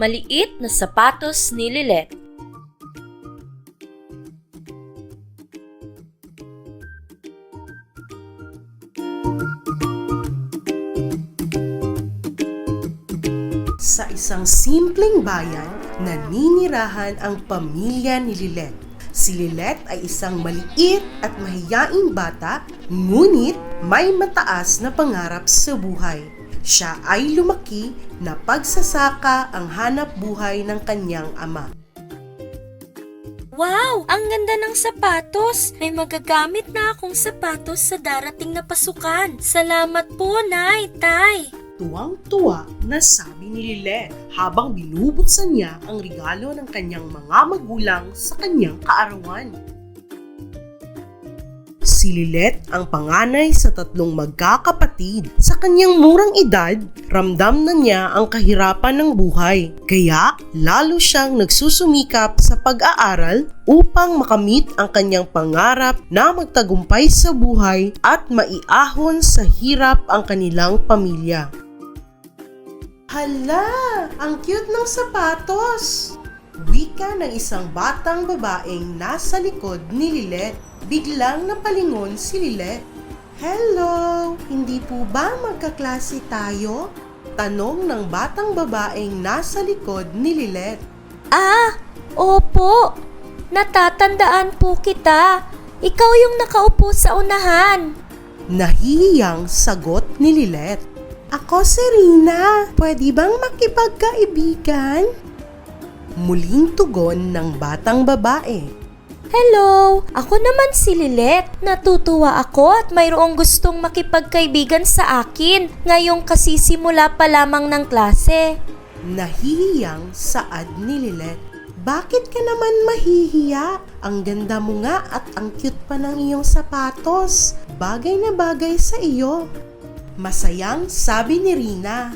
Maliit na sapatos ni Lilet. Sa isang simpleng bayan, naninirahan ang pamilya ni Lilet. Si Lilet ay isang maliit at mahiyaing bata, ngunit may mataas na pangarap sa buhay. Siya ay lumaki na pagsasaka ang hanap buhay ng kanyang ama. Wow! Ang ganda ng sapatos! May magagamit na akong sapatos sa darating na pasukan. Salamat po, Nay, Tay! Tuwang-tuwa na sabi ni Lilet habang binubuksan niya ang regalo ng kanyang mga magulang sa kanyang kaarawan. Si Lilet ang panganay sa 3 magkakapatid. Sa kanyang murang edad, ramdam na niya ang kahirapan ng buhay. Kaya lalo siyang nagsusumikap sa pag-aaral upang makamit ang kanyang pangarap na magtagumpay sa buhay at maiahon sa hirap ang kanilang pamilya. Hala! Ang cute ng sapatos! Wika ng isang batang babaeng nasa likod ni Lilet. Biglang napalingon si Lilet. Hello! Hindi po ba magkaklase tayo? Tanong ng batang babaeng nasa likod ni Lilet. Ah! Opo! Natatandaan po kita. Ikaw yung nakaupo sa unahan. Nahihiyang sagot ni Lilet. Ako si Rina. Pwede bang makipagkaibigan? Muling tugon ng batang babae. Hello! Ako naman si Lilet. Natutuwa ako at mayroong gustong makipagkaibigan sa akin ngayong kasisimula pa lamang ng klase. Nahihiyang saad ni Lilet. Bakit ka naman mahihiya? Ang ganda mo nga at ang cute pa ng iyong sapatos. Bagay na bagay sa iyo. Masayang sabi ni Rina.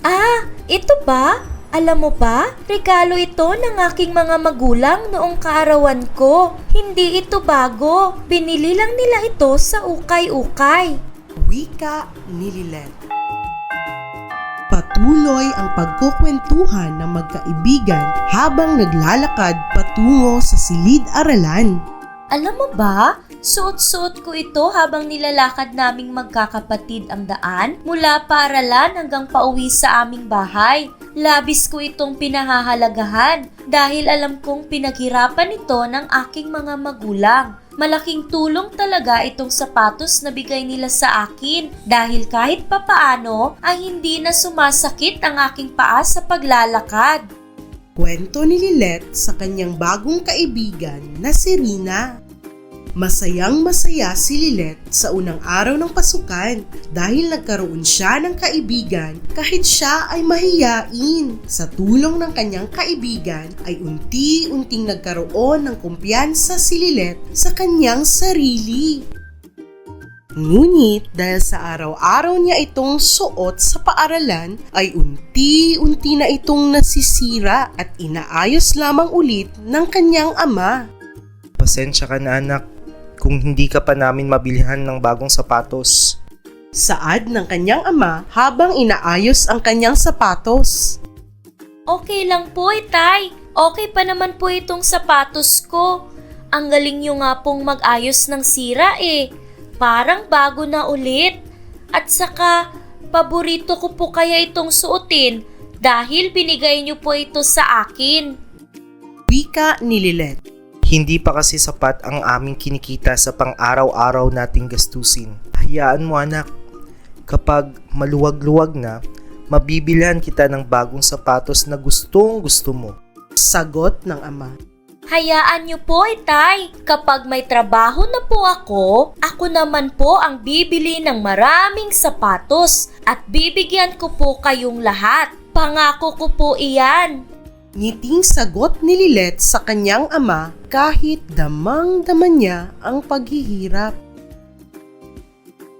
Ah, ito ba? Alam mo ba, regalo ito ng aking mga magulang noong kaarawan ko. Hindi ito bago. Binili lang nila ito sa ukay-ukay. Wika ni Lilet. Patuloy ang pagkukwentuhan ng magkaibigan habang naglalakad patungo sa silid-aralan. Alam mo ba, suot-suot ko ito habang nilalakad naming magkakapatid ang daan mula paaralan hanggang pauwi sa aming bahay. Labis ko itong pinahahalagahan dahil alam kong pinaghirapan ito ng aking mga magulang. Malaking tulong talaga itong sapatos na bigay nila sa akin dahil kahit papaano ay hindi na sumasakit ang aking paa sa paglalakad. Kwento ni Lilet sa kanyang bagong kaibigan na si Rina. Masayang masaya si Lilet sa unang araw ng pasukan dahil nagkaroon siya ng kaibigan kahit siya ay mahiyain. Sa tulong ng kanyang kaibigan ay unti-unting nagkaroon ng kumpiyansa si Lilet sa kanyang sarili. Ngunit dahil sa araw-araw niya itong suot sa paaralan ay unti-unti na itong nasisira at inaayos lamang ulit ng kanyang ama. Pasensya ka na anak kung hindi ka pa namin mabilihan ng bagong sapatos. Saad ng kanyang ama habang inaayos ang kanyang sapatos. Okay lang po, Tay. Okay pa naman po itong sapatos ko. Ang galing nyo nga pong mag-ayos ng sira eh. Parang bago na ulit. At saka, paborito ko po kaya itong suotin dahil binigay nyo po ito sa akin. Wika ni Lilet. Hindi pa kasi sapat ang aming kinikita sa pang-araw-araw nating gastusin. Hayaan mo anak, kapag maluwag-luwag na, mabibilhan kita ng bagong sapatos na gustong gusto mo. Sagot ng ama. Hayaan niyo po, Tay. Kapag may trabaho na po ako naman po ang bibili ng maraming sapatos at bibigyan ko po kayong lahat. Pangako ko po iyan. Ngiting sagot ni Lilet sa kanyang ama kahit damang-dama niya ang paghihirap.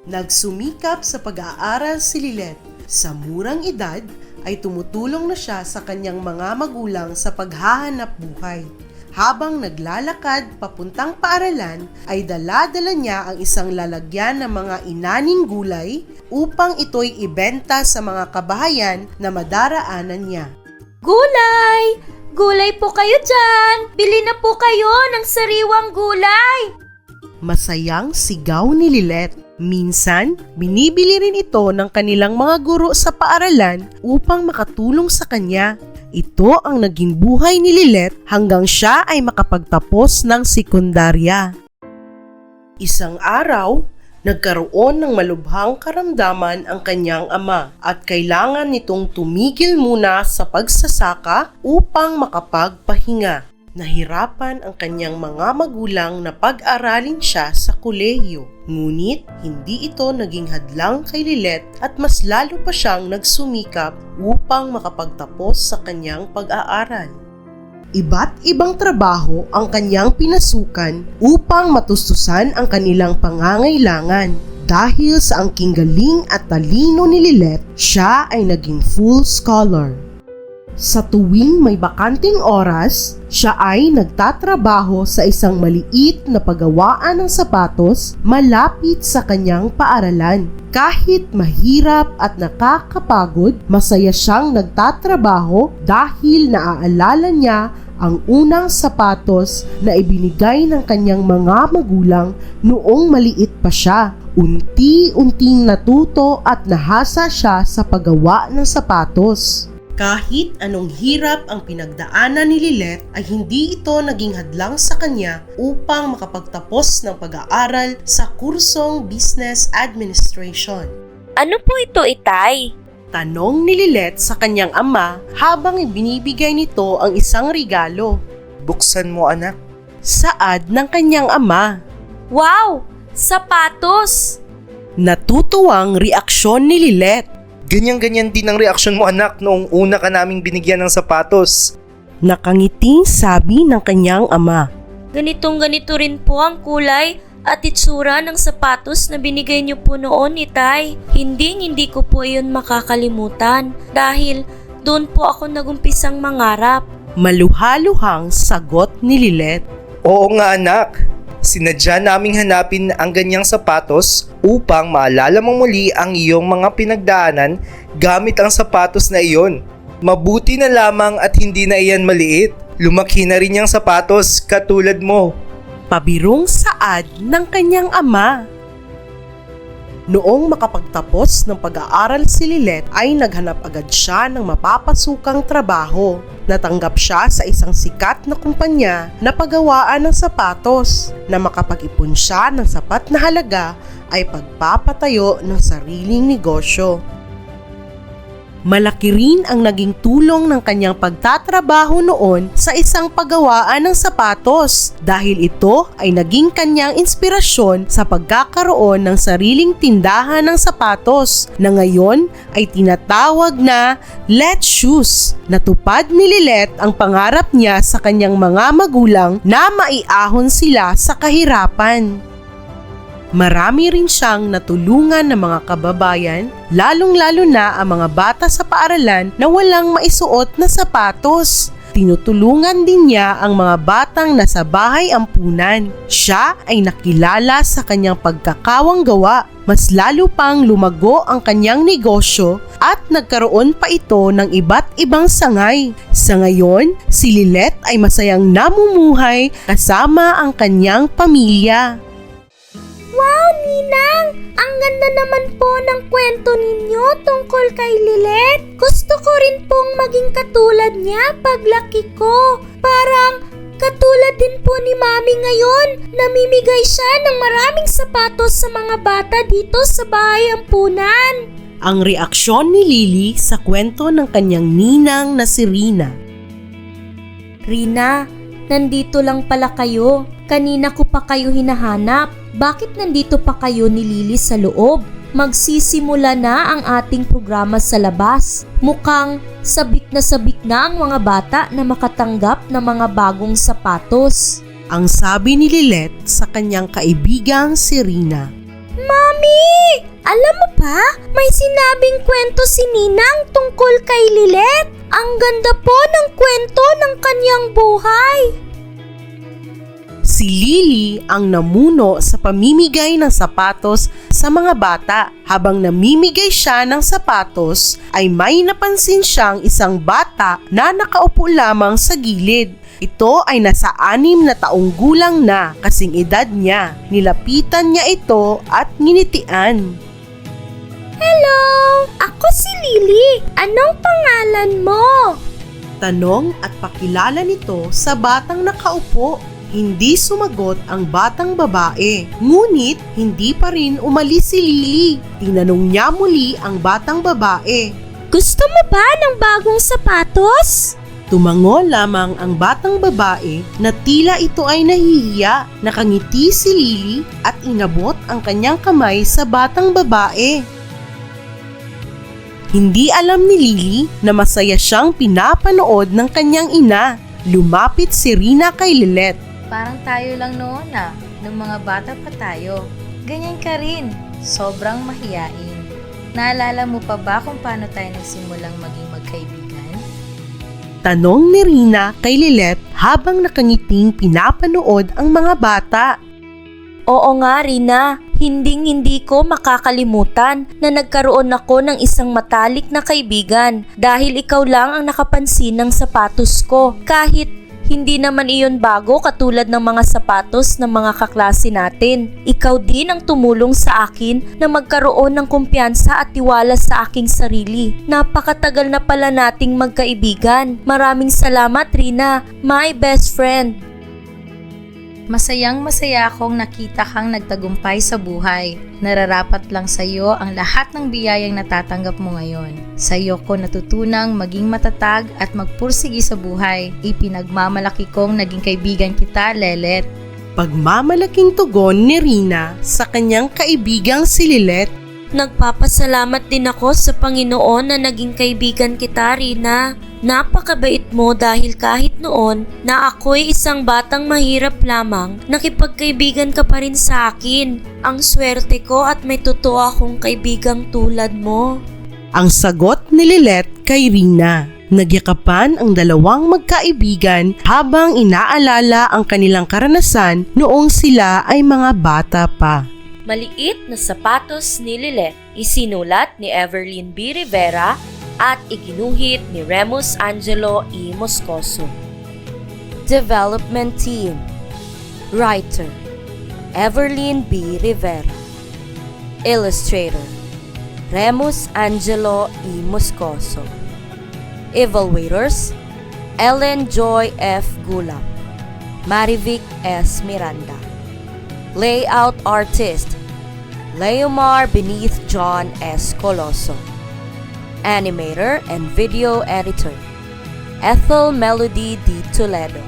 Nagsumikap sa pag-aaral si Lilet. Sa murang edad ay tumutulong na siya sa kanyang mga magulang sa paghahanap buhay. Habang naglalakad papuntang paaralan ay dala-dala niya ang isang lalagyan ng mga inaning gulay upang ito'y ibenta sa mga kabahayan na madaraanan niya. Gulay! Tay! Gulay po kayo dyan! Bili na po kayo ng sariwang gulay! Masayang sigaw ni Lilet. Minsan, binibili rin ito ng kanilang mga guro sa paaralan upang makatulong sa kanya. Ito ang naging buhay ni Lilet hanggang siya ay makapagtapos ng sekundarya. Isang araw, nagkaroon ng malubhang karamdaman ang kanyang ama at kailangan nitong tumigil muna sa pagsasaka upang makapagpahinga. Nahirapan ang kanyang mga magulang na pag-aralin siya sa kolehiyo. Ngunit hindi ito naging hadlang kay Lilet at mas lalo pa siyang nagsumikap upang makapagtapos sa kanyang pag-aaral. Iba't ibang trabaho ang kanyang pinasukan upang matustusan ang kanilang pangangailangan. Dahil sa angking galing at talino ni Lilet, siya ay naging full scholar. Sa tuwing may bakanting oras, siya ay nagtatrabaho sa isang maliit na paggawaan ng sapatos malapit sa kanyang paaralan. Kahit mahirap at nakakapagod, masaya siyang nagtatrabaho dahil naaalala niya ang unang sapatos na ibinigay ng kanyang mga magulang noong maliit pa siya. Unti-unting natuto at nahasa siya sa paggawa ng sapatos. Kahit anong hirap ang pinagdaanan ni Lilet ay hindi ito naging hadlang sa kanya upang makapagtapos ng pag-aaral sa kursong Business Administration. Ano po ito, Itay? Tanong ni Lilet sa kanyang ama habang ibinibigay nito ang isang regalo. Buksan mo, anak. Saad ng kanyang ama. Wow! Sapatos! Natutuwang reaksyon ni Lilet. Ganyan-ganyan din ang reaksyon mo, anak, noong una ka naming binigyan ng sapatos. Nakangiting sabi ng kanyang ama. Ganitong-ganito rin po ang kulay at itsura ng sapatos na binigay niyo po noon, Itay. Hindi ko po yun makakalimutan dahil doon po ako nagumpisang mangarap. Maluhaluhang sagot ni Lilet. Oo nga, anak. Sinadya naming hanapin ang ganyang sapatos upang maalala mo muli ang iyong mga pinagdaanan gamit ang sapatos na iyon. Mabuti na lamang at hindi na iyan maliit. Lumaki na rin yung sapatos katulad mo. Pabirong saad ng kanyang ama. Noong makapagtapos ng pag-aaral si Lilet ay naghanap agad siya ng mapapasukang trabaho. Natanggap siya sa isang sikat na kumpanya na paggawaan ng sapatos. Na makapag-ipon siya ng sapat na halaga ay pagpapatayo ng sariling negosyo. Malaki rin ang naging tulong ng kanyang pagtatrabaho noon sa isang paggawaan ng sapatos dahil ito ay naging kanyang inspirasyon sa pagkakaroon ng sariling tindahan ng sapatos na ngayon ay tinatawag na Let Shoes. Natupad ni Lilet ang pangarap niya sa kanyang mga magulang na maiahon sila sa kahirapan. Marami rin siyang natulungan ng mga kababayan, lalong-lalo na ang mga bata sa paaralan na walang maisuot na sapatos. Tinutulungan din niya ang mga batang nasa bahay ampunan. Siya ay nakilala sa kanyang pagkakawang gawa. Mas lalo pang lumago ang kanyang negosyo at nagkaroon pa ito ng iba't ibang sangay. Sa ngayon, si Lilet ay masayang namumuhay kasama ang kanyang pamilya. Wow, Ninang! Ang ganda naman po ng kwento ninyo tungkol kay Lilet. Gusto ko rin pong maging katulad niya paglaki ko. Parang katulad din po ni Mami ngayon. Namimigay siya ng maraming sapatos sa mga bata dito sa bahay ampunan. Ang reaksyon ni Lily sa kwento ng kanyang ninang na si Rina. Rina, nandito lang pala kayo. Kanina ko pa kayo hinahanap. Bakit nandito pa kayo ni Lily sa loob? Magsisimula na ang ating programa sa labas. Mukhang sabik na ang mga bata na makatanggap ng mga bagong sapatos. Ang sabi ni Lilet sa kanyang kaibigang si Rina. Mami! Alam mo pa, may sinabing kwento si Ninang tungkol kay Lilet. Ang ganda po ng kwento ng kanyang buhay. Si Lily ang namuno sa pamimigay ng sapatos sa mga bata. Habang namimigay siya ng sapatos, ay may napansin siyang isang bata na nakaupo lamang sa gilid. Ito ay nasa 6 na taong gulang na, kasing edad niya. Nilapitan niya ito at nginitian. Hello! Ako si Lily. Anong pangalan mo? Tanong at pakilala nito sa batang nakaupo. Hindi sumagot ang batang babae, ngunit hindi pa rin umalis si Lily. Tinanong niya muli ang batang babae. Gusto mo ba ng bagong sapatos? Tumango lamang ang batang babae na tila ito ay nahihiya. Nakangiti si Lily at inabot ang kanyang kamay sa batang babae. Hindi alam ni Lily na masaya siyang pinapanood ng kanyang ina. Lumapit si Rina kay Lilet. Parang tayo lang noon nung mga bata pa tayo. Ganyan ka rin, sobrang mahiyain. Naalala mo pa ba kung paano tayo nagsimulang maging magkaibigan? Tanong ni Rina kay Lilet habang nakangiting pinapanood ang mga bata. Oo nga, Rina. Hinding-hindi ko makakalimutan na nagkaroon ako ng isang matalik na kaibigan dahil ikaw lang ang nakapansin ng sapatos ko. Kahit hindi naman iyon bago katulad ng mga sapatos ng mga kaklase natin. Ikaw din ang tumulong sa akin na magkaroon ng kumpiyansa at tiwala sa aking sarili. Napakatagal na pala nating magkaibigan. Maraming salamat, Rina, my best friend. Masayang masaya akong nakita kang nagtagumpay sa buhay. Nararapat lang sa iyo ang lahat ng biyayang natatanggap mo ngayon. Sa iyo ko natutunang maging matatag at magpursigi sa buhay. Ipinagmamalaki kong naging kaibigan kita, Lelet. Pagmamalaking tugon ni Rina sa kanyang kaibigang si Lilet. Nagpapasalamat din ako sa Panginoon na naging kaibigan kita, Rina. Napakabait mo dahil kahit noon na ako'y isang batang mahirap lamang, nakipagkaibigan ka pa rin sa akin. Ang swerte ko at may totoo akong kaibigang tulad mo. Ang sagot ni Lilet kay Rina. Nagyakapan ang dalawang magkaibigan habang inaalala ang kanilang karanasan noong sila ay mga bata pa. Maliit na sapatos ni Lilet, isinulat ni Everlyn B. Rivera at iginuhit ni Remus Angelo E. Moscoso. Development Team. Writer, Everlyn B. Rivera. Illustrator, Remus Angelo E. Moscoso. Evaluators, Ellen Joy F. Gulam, Marivic S. Miranda. Layout Artist, Leomar Beneath John S. Coloso. Animator and Video Editor, Ethel Melody D. Toledo.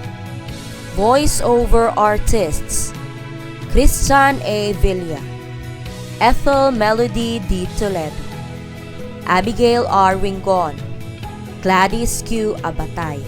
Voice-over Artists, Christian A. Villa, Ethel Melody D. Toledo, Abigail R. Ringon, Gladys Q. Abatay.